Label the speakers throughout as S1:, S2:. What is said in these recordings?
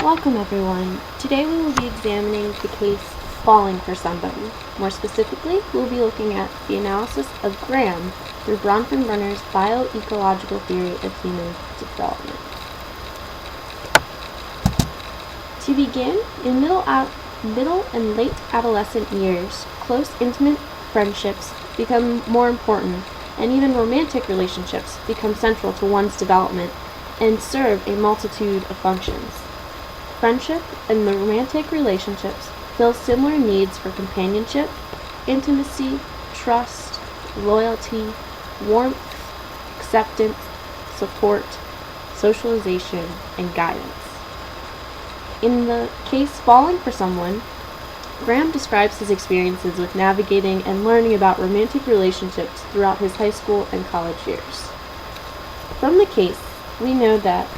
S1: Welcome everyone. Today we will be examining the case falling for somebody. More specifically, we'll be looking at the analysis of Graham through Bronfenbrenner's Bioecological theory of human development. To begin, in middle and late adolescent years, close intimate friendships become more important, and even romantic relationships become central to one's development and serve a multitude of functions. Friendship and the romantic relationships fill similar needs for companionship, intimacy, trust, loyalty, warmth, acceptance, support, socialization, and guidance. In the case Falling for Someone, Graham describes his experiences with navigating and learning about romantic relationships throughout his high school and college years. From the case, we know that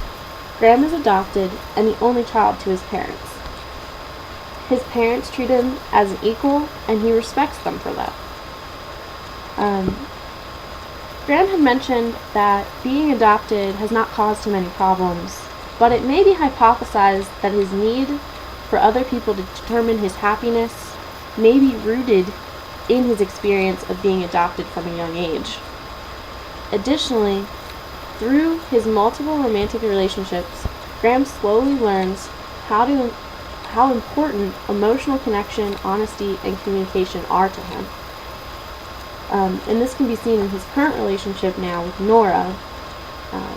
S1: Graham is adopted and the only child to his parents. His parents treat him as an equal, and he respects them for that. Graham had mentioned that being adopted has not caused him any problems, but it may be hypothesized that his need for other people to determine his happiness may be rooted in his experience of being adopted from a young age. Additionally, through his multiple romantic relationships, Graham slowly learns how important emotional connection, honesty, and communication are to him. And this can be seen in his current relationship now with Nora,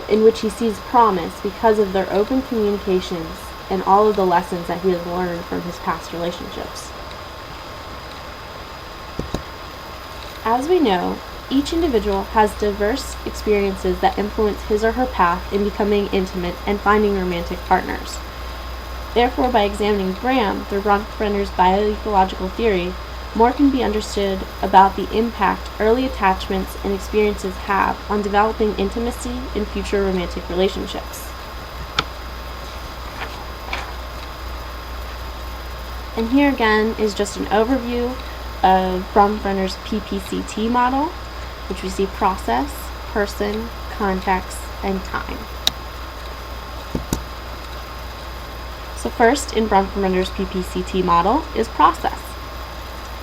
S1: in which he sees promise because of their open communications and all of the lessons that he has learned from his past relationships. As we know, each individual has diverse experiences that influence his or her path in becoming intimate and finding romantic partners. Therefore, by examining Graham through Bronfenbrenner's bioecological theory, more can be understood about the impact early attachments and experiences have on developing intimacy in future romantic relationships. And here again is just an overview of Bronfenbrenner's PPCT model, which we see process, person, context, and time. So first, in Bronfenbrenner's PPCT model is process.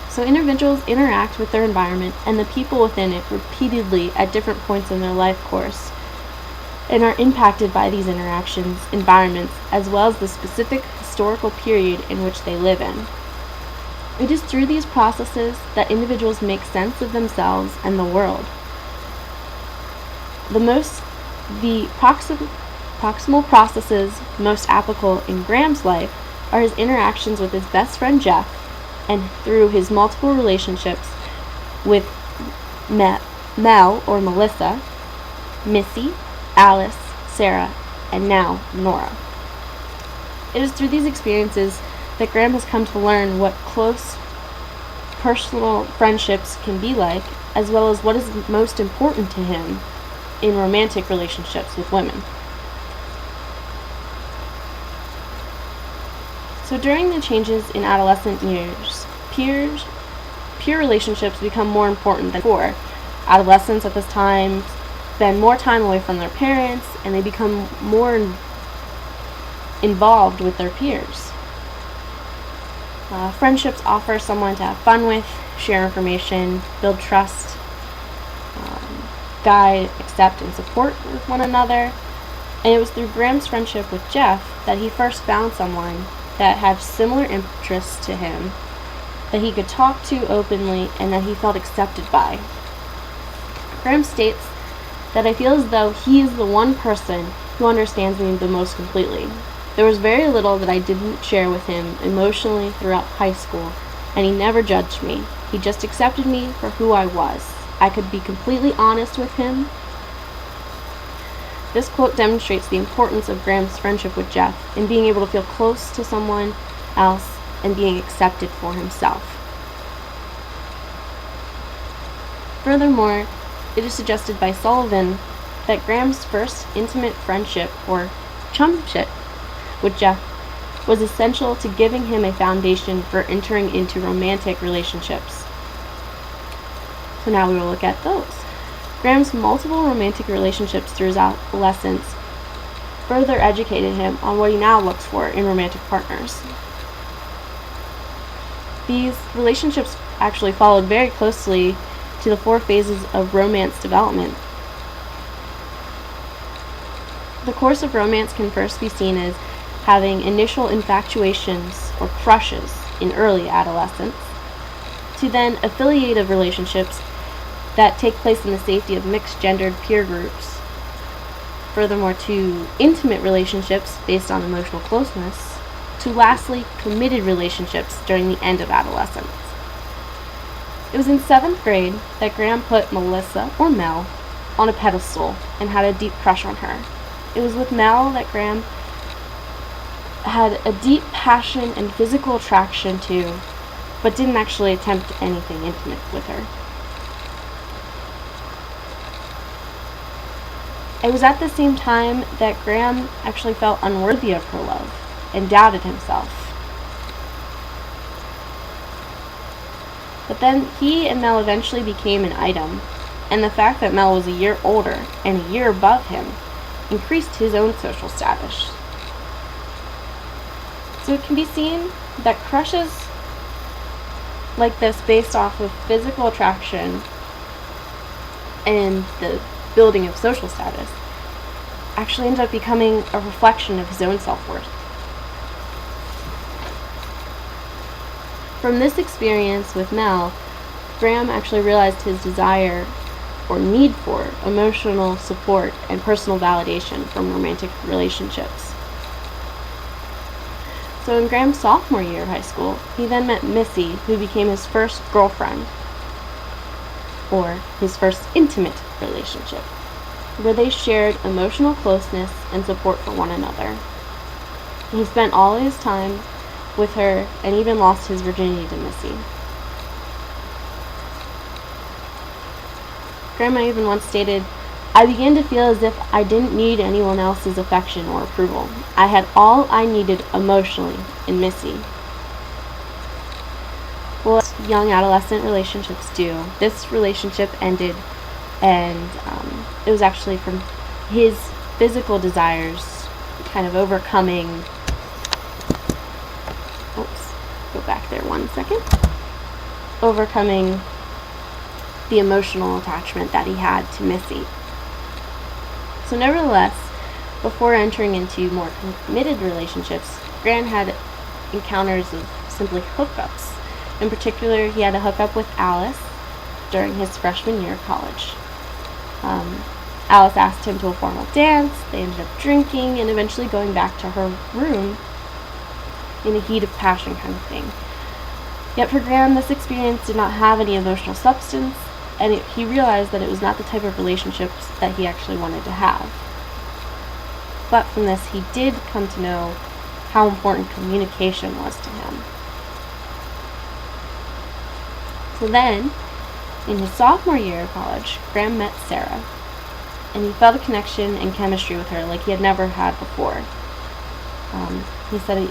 S1: So individuals interact with their environment and the people within it repeatedly at different points in their life course and are impacted by these interactions, environments, as well as the specific historical period in which they live in. It is through these processes that individuals make sense of themselves and the world. The proximal processes most applicable in Graham's life are his interactions with his best friend Jeff, and through his multiple relationships with Mel or Melissa, Missy, Alice, Sarah, and now Nora. It is through these experiences that Graham has come to learn what close personal friendships can be like, as well as what is most important to him in romantic relationships with women. So during the changes in adolescent years, peer relationships become more important than before. Adolescents at this time spend more time away from their parents, and they become more involved with their peers. Friendships offer someone to have fun with, share information, build trust, guide, accept, and support with one another. And it was through Graham's friendship with Jeff that he first found someone that had similar interests to him, that he could talk to openly, and that he felt accepted by. Graham states that I feel as though he is the one person who understands me the most completely. There was very little that I didn't share with him emotionally throughout high school, and he never judged me. He just accepted me for who I was. I could be completely honest with him. This quote demonstrates the importance of Graham's friendship with Jeff in being able to feel close to someone else and being accepted for himself. Furthermore, it is suggested by Sullivan that Graham's first intimate friendship, or chumship, with Jeff was essential to giving him a foundation for entering into romantic relationships. So now we will look at those. Graham's multiple romantic relationships through his adolescence further educated him on what he now looks for in romantic partners. These relationships actually followed very closely to the 4 phases of romance development. The course of romance can first be seen as having initial infatuations or crushes in early adolescence, to then affiliative relationships that take place in the safety of mixed-gendered peer groups, furthermore to intimate relationships based on emotional closeness, to lastly committed relationships during the end of adolescence. It was in 7th grade that Graham put Melissa, or Mel, on a pedestal and had a deep crush on her. It was with Mel that Graham had a deep passion and physical attraction to, but didn't actually attempt anything intimate with her. It was at the same time that Graham actually felt unworthy of her love and doubted himself. But then he and Mel eventually became an item, and the fact that Mel was a year older and a year above him increased his own social status. So it can be seen that crushes like this based off of physical attraction and the building of social status actually ended up becoming a reflection of his own self-worth. From this experience with Mel, Graham actually realized his desire or need for emotional support and personal validation from romantic relationships. So in Graham's sophomore year of high school, he then met Missy, who became his first girlfriend, or his first intimate relationship, where they shared emotional closeness and support for one another. He spent all his time with her and even lost his virginity to Missy. Grandma even once stated, "I began to feel as if I didn't need anyone else's affection or approval. I had all I needed emotionally in Missy." Well, as young adolescent relationships do, this relationship ended, and it was actually from his physical desires kind of overcoming. Go back there 1 second. Overcoming the emotional attachment that he had to Missy. So nevertheless, before entering into more committed relationships, Graham had encounters of simply hookups. In particular, he had a hookup with Alice during his freshman year of college. Alice asked him to a formal dance. They ended up drinking and eventually going back to her room in a heat of passion kind of thing. Yet for Graham, this experience did not have any emotional substance, and he realized that it was not the type of relationships that he actually wanted to have. But from this, he did come to know how important communication was to him. So then, in his sophomore year of college, Graham met Sarah, and he felt a connection and chemistry with her like he had never had before. He said he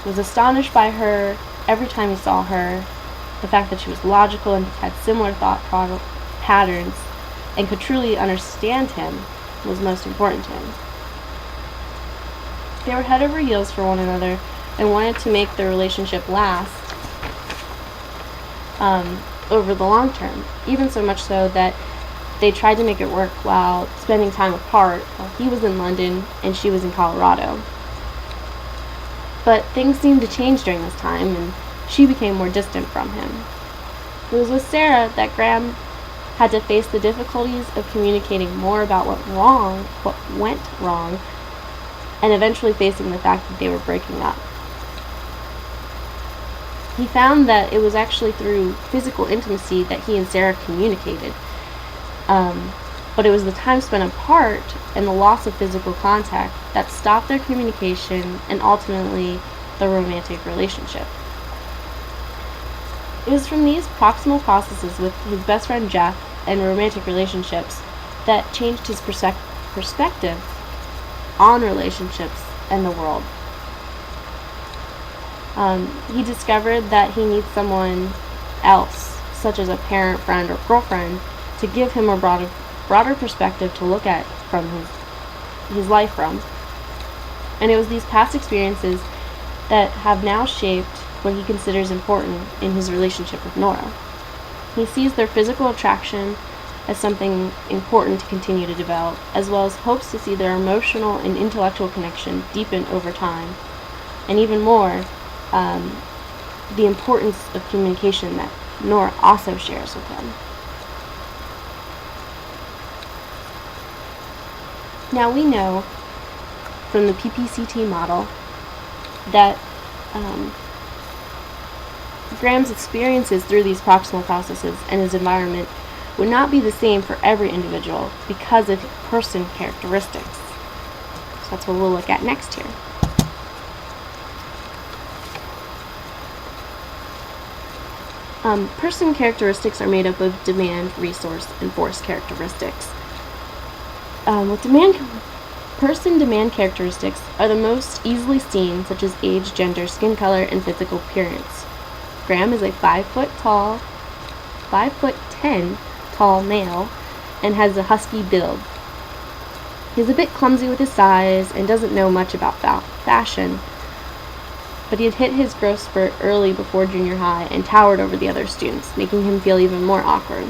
S1: was astonished by her every time he saw her. The fact that she was logical and had similar thought patterns and could truly understand him was most important to him. They were head over heels for one another and wanted to make their relationship last over the long term, even so much so that they tried to make it work while spending time apart while he was in London and she was in Colorado. But things seemed to change during this time, and she became more distant from him. It was with Sarah that Graham had to face the difficulties of communicating more about what went wrong, and eventually facing the fact that they were breaking up. He found that it was actually through physical intimacy that he and Sarah communicated, but it was the time spent apart and the loss of physical contact that stopped their communication and ultimately the romantic relationship. It was from these proximal processes with his best friend Jeff and romantic relationships that changed his perspective on relationships and the world. He discovered that he needs someone else, such as a parent, friend, or girlfriend, to give him a broader perspective to look at from his life from. And it was these past experiences that have now shaped what he considers important in his relationship with Nora. He sees their physical attraction as something important to continue to develop, as well as hopes to see their emotional and intellectual connection deepen over time. And even more, the importance of communication that Nora also shares with him. Now we know from the PPCT model that Graham's experiences through these proximal processes and his environment would not be the same for every individual because of person characteristics. So that's what we'll look at next here. Person characteristics are made up of demand, resource, and force characteristics. Person demand characteristics are the most easily seen, such as age, gender, skin color, and physical appearance. Graham is a 5'10" tall male and has a husky build. He's a bit clumsy with his size and doesn't know much about fashion, but he had hit his growth spurt early before junior high and towered over the other students, making him feel even more awkward.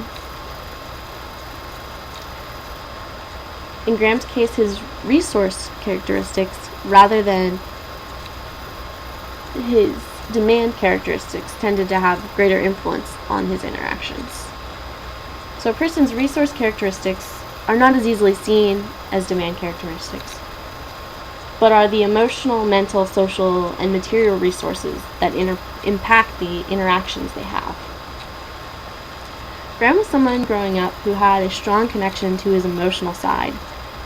S1: In Graham's case, his resource characteristics, rather than his demand characteristics, tended to have greater influence on his interactions. So a person's resource characteristics are not as easily seen as demand characteristics, but are the emotional, mental, social, and material resources that impact the interactions they have. Graham was someone growing up who had a strong connection to his emotional side,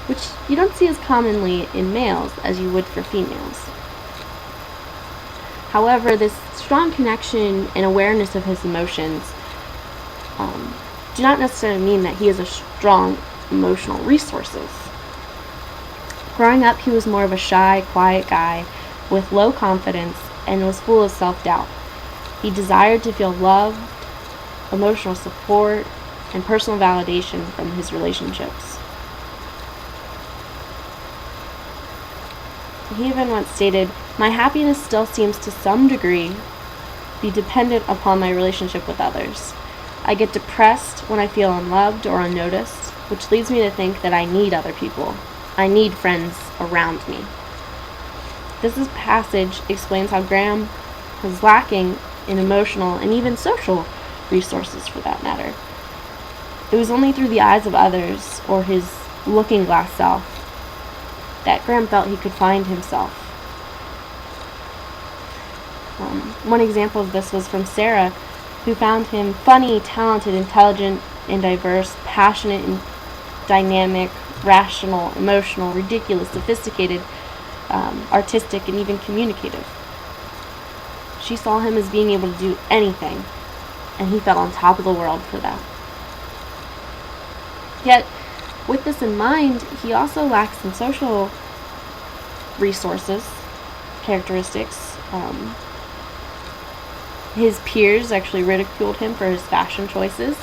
S1: which you don't see as commonly in males as you would for females. However, this strong connection and awareness of his emotions do not necessarily mean that he has a strong emotional resources. Growing up, he was more of a shy, quiet guy with low confidence and was full of self-doubt. He desired to feel loved, emotional support, and personal validation from his relationships. He even once stated, "My happiness still seems to some degree be dependent upon my relationship with others. I get depressed when I feel unloved or unnoticed, which leads me to think that I need other people. I need friends around me." This passage explains how Graham was lacking in emotional and even social resources, for that matter. It was only through the eyes of others, or his looking glass self, that Graham felt he could find himself. One example of this was from Sarah, who found him funny, talented, intelligent, and diverse, passionate, and dynamic, rational, emotional, ridiculous, sophisticated, artistic, and even communicative. She saw him as being able to do anything, and he felt on top of the world for that. Yet, with this in mind, he also lacks in social resources, characteristics. His peers actually ridiculed him for his fashion choices,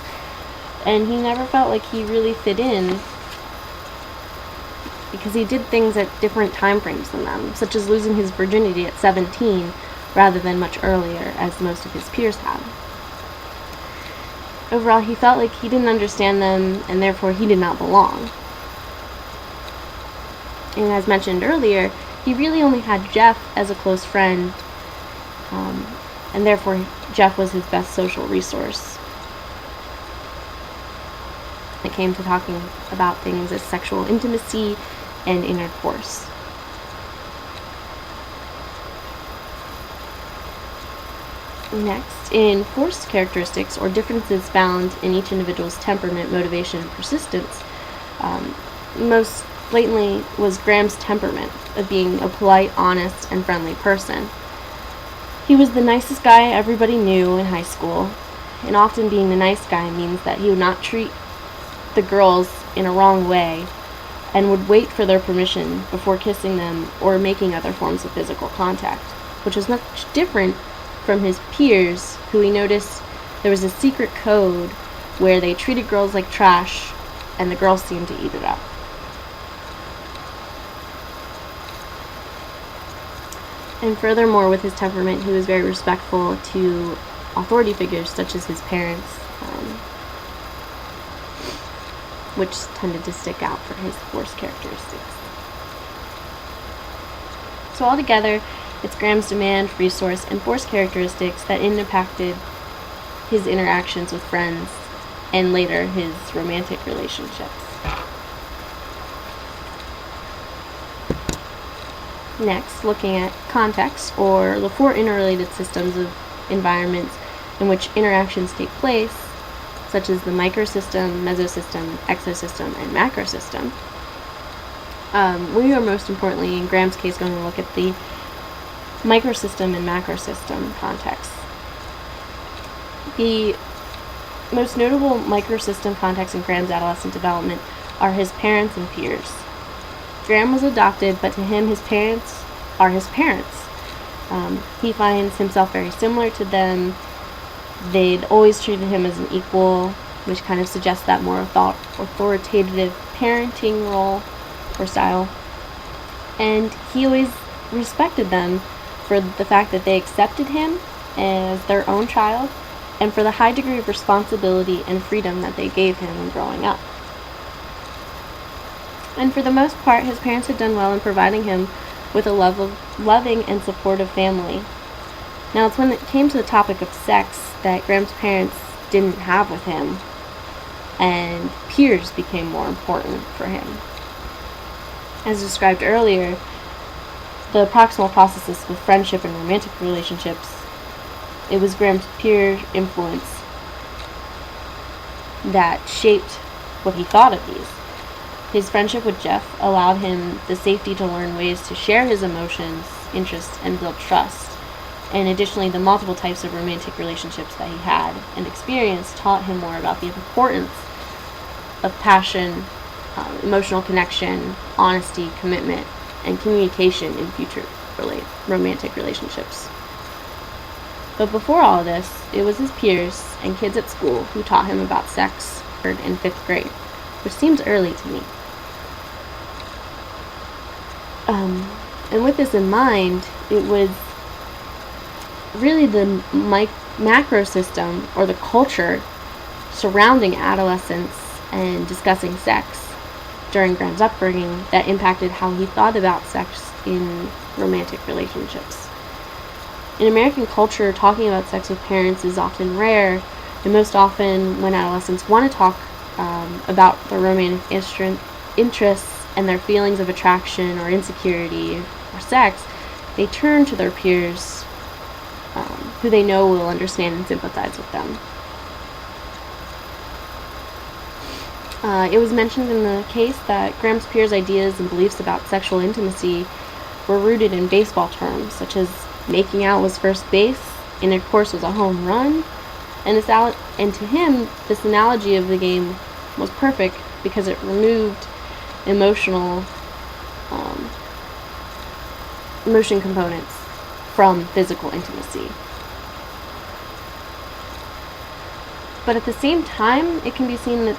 S1: and he never felt like he really fit in because he did things at different time frames than them, such as losing his virginity at 17 rather than much earlier, as most of his peers had. Overall, he felt like he didn't understand them, and therefore he did not belong. And as mentioned earlier, he really only had Jeff as a close friend, and therefore Jeff was his best social resource. It came to talking about things as sexual intimacy and intercourse. Next, in force characteristics, or differences found in each individual's temperament, motivation, and persistence, most blatantly was Graham's temperament of being a polite, honest, and friendly person. He was the nicest guy everybody knew in high school, and often being the nice guy means that he would not treat the girls in a wrong way and would wait for their permission before kissing them or making other forms of physical contact, which was much different from his peers, who he noticed there was a secret code where they treated girls like trash and the girls seemed to eat it up. And furthermore, with his temperament, he was very respectful to authority figures such as his parents, which tended to stick out for his force characteristics. So altogether, it's Graham's demand, resource, and force characteristics that impacted his interactions with friends and later his romantic relationships. Next, looking at context, or the four interrelated systems of environments in which interactions take place, such as the microsystem, mesosystem, exosystem, and macrosystem. We are most importantly, in Graham's case, going to look at the microsystem and macrosystem context. The most notable microsystem context in Graham's adolescent development are his parents and peers. Graham was adopted, but to him, his parents are his parents. He finds himself very similar to them. They'd always treated him as an equal, which kind of suggests that more authoritative parenting role or style. And he always respected them for the fact that they accepted him as their own child and for the high degree of responsibility and freedom that they gave him when growing up. And for the most part, his parents had done well in providing him with a loving and supportive family. Now, it's when it came to the topic of sex that Graham's parents didn't have with him, and peers became more important for him. As described earlier, the proximal processes with friendship and romantic relationships, it was Graham's peer influence that shaped what he thought of these. His friendship with Jeff allowed him the safety to learn ways to share his emotions, interests, and build trust. And additionally, the multiple types of romantic relationships that he had and experienced taught him more about the importance of passion, emotional connection, honesty, commitment, and communication in future romantic relationships. But before all this, it was his peers and kids at school who taught him about sex in 5th grade, which seems early to me. And with this in mind, it was really the macro system or the culture surrounding adolescence and discussing sex during Graham's upbringing that impacted how he thought about sex in romantic relationships. In American culture, talking about sex with parents is often rare, and most often when adolescents want to talk about their romantic interests and their feelings of attraction or insecurity or sex, they turn to their peers who they know will understand and sympathize with them. It was mentioned in the case that Graham's peers' ideas and beliefs about sexual intimacy were rooted in baseball terms, such as making out was first base, intercourse was a home run, and to him, this analogy of the game was perfect because it removed emotion components from physical intimacy. But at the same time, it can be seen that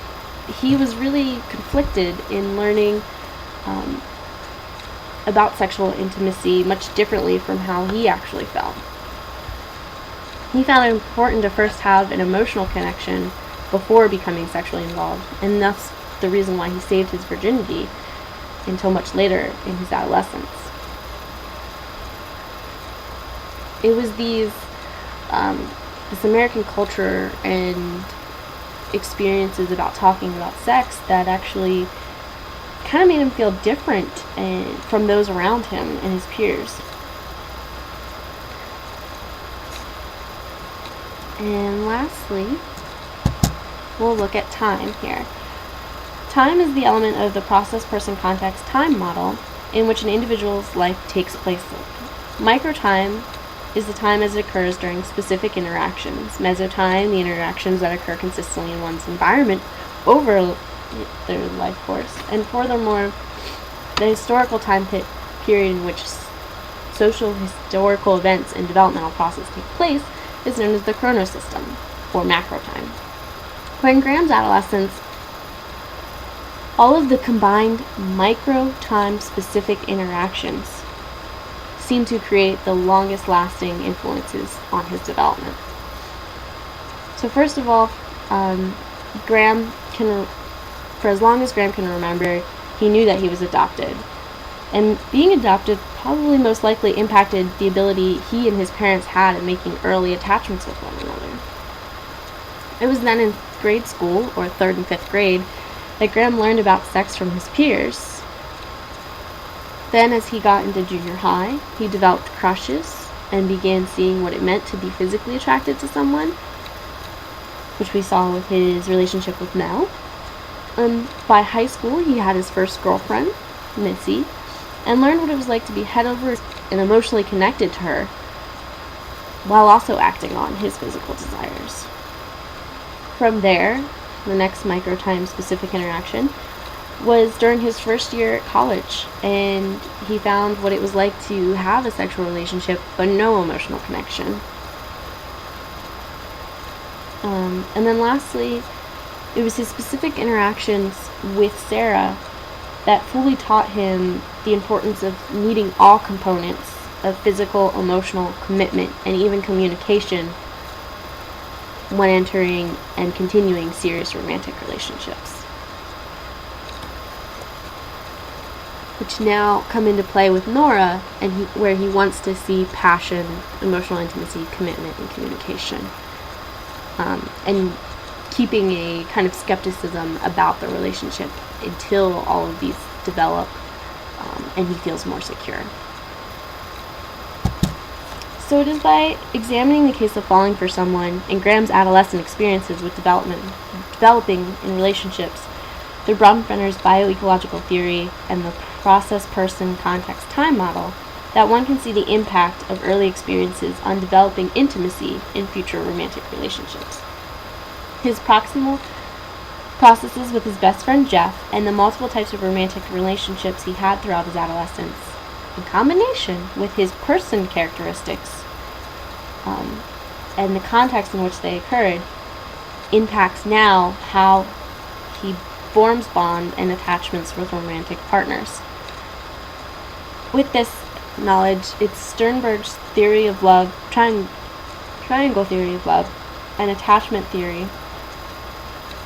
S1: he was really conflicted in learning about sexual intimacy much differently from how he actually felt. He found it important to first have an emotional connection before becoming sexually involved, and thus the reason why he saved his virginity until much later in his adolescence. It was this American culture and experiences about talking about sex that actually kind of made him feel different from those around him and his peers. And lastly, we'll look at time here. Time is the element of the process, person, context, time model in which an individual's life takes place. Microtime is the time as it occurs during specific interactions. Mesotime, the interactions that occur consistently in one's environment over their life course. And furthermore, the historical time period in which social historical events and developmental processes take place is known as the chronosystem, or macro time. But in Graham's adolescence, all of the combined micro time specific interactions seem to create the longest lasting influences on his development. So first of all, for as long as Graham can remember, he knew that he was adopted. And being adopted probably most likely impacted the ability he and his parents had in making early attachments with one another. It was then in grade school, or 3rd and 5th grade, that Graham learned about sex from his peers. Then as he got into junior high, he developed crushes and began seeing what it meant to be physically attracted to someone, which we saw with his relationship with Mel. By high school, he had his first girlfriend, Missy, and learned what it was like to be head over and emotionally connected to her, while also acting on his physical desires. From there, the next micro-time-specific interaction was during his first year at college, and he found what it was like to have a sexual relationship but no emotional connection. And then lastly, it was his specific interactions with Sarah that fully taught him the importance of needing all components of physical, emotional, commitment, and even communication when entering and continuing serious romantic relationships, which now come into play with Nora, and where he wants to see passion, emotional intimacy, commitment, and communication, and keeping a kind of skepticism about the relationship until all of these develop, and he feels more secure. So it is by examining the case of falling for someone and Graham's adolescent experiences with developing in relationships through Bronfenbrenner's bioecological theory and the process-person-context-time model that one can see the impact of early experiences on developing intimacy in future romantic relationships. His proximal processes with his best friend Jeff and the multiple types of romantic relationships he had throughout his adolescence, in combination with his person characteristics and the context in which they occurred, impacts now how he forms bond and attachments with romantic partners. With this knowledge, it's Sternberg's theory of love, triangle theory of love, and attachment theory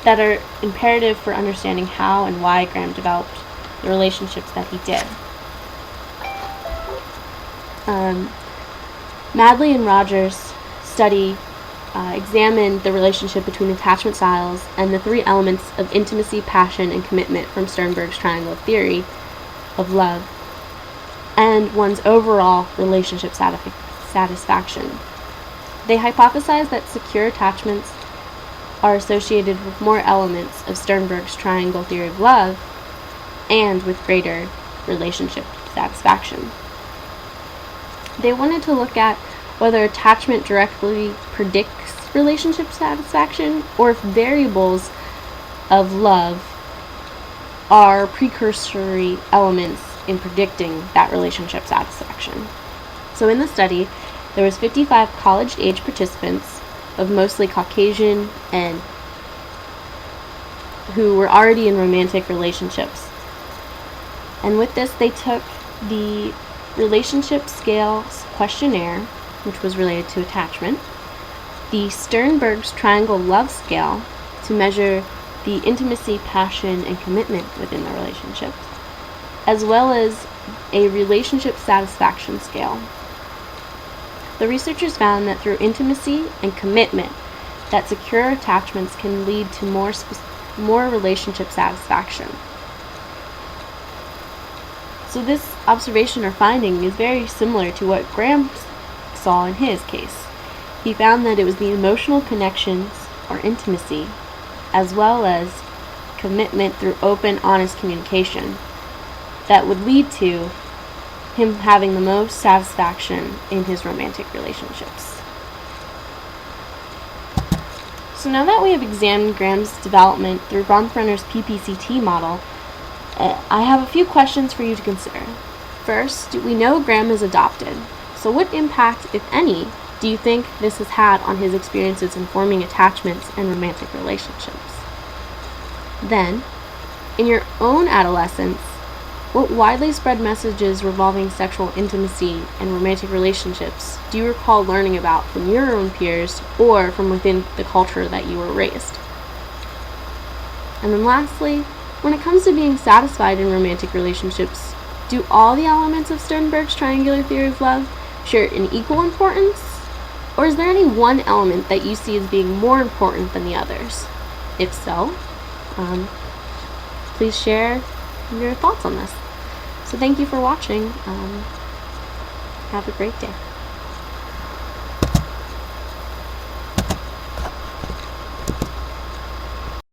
S1: that are imperative for understanding how and why Graham developed the relationships that he did. Madley and Rogers' study examined the relationship between attachment styles and the three elements of intimacy, passion, and commitment from Sternberg's triangle theory of love, and one's overall relationship satisfaction. They hypothesized that secure attachments are associated with more elements of Sternberg's triangle theory of love and with greater relationship satisfaction. They wanted to look at whether attachment directly predicts relationship satisfaction or if variables of love are precursory elements in predicting that relationship satisfaction. So in the study, there was 55 college-age participants of mostly Caucasian and who were already in romantic relationships. And with this, they took the relationship scales questionnaire, which was related to attachment, the Sternberg's triangle love scale to measure the intimacy, passion, and commitment within the relationship, as well as a relationship satisfaction scale. The researchers found that through intimacy and commitment, that secure attachments can lead to more relationship satisfaction. So this observation or finding is very similar to what Graham saw in his case. He found that it was the emotional connections or intimacy, as well as commitment through open, honest communication, that would lead to him having the most satisfaction in his romantic relationships. So now that we have examined Graham's development through Bronfenbrenner's PPCT model, I have a few questions for you to consider. First, we know Graham is adopted, so what impact, if any, do you think this has had on his experiences in forming attachments and romantic relationships? Then, in your own adolescence, What widely spread messages revolving sexual intimacy and romantic relationships do you recall learning about from your own peers or from within the culture that you were raised? And then lastly, when it comes to being satisfied in romantic relationships, do all the elements of Sternberg's triangular theory of love share an equal importance? Or is there any one element that you see as being more important than the others? If so, please share your thoughts on this. So thank you for watching. Have a great day.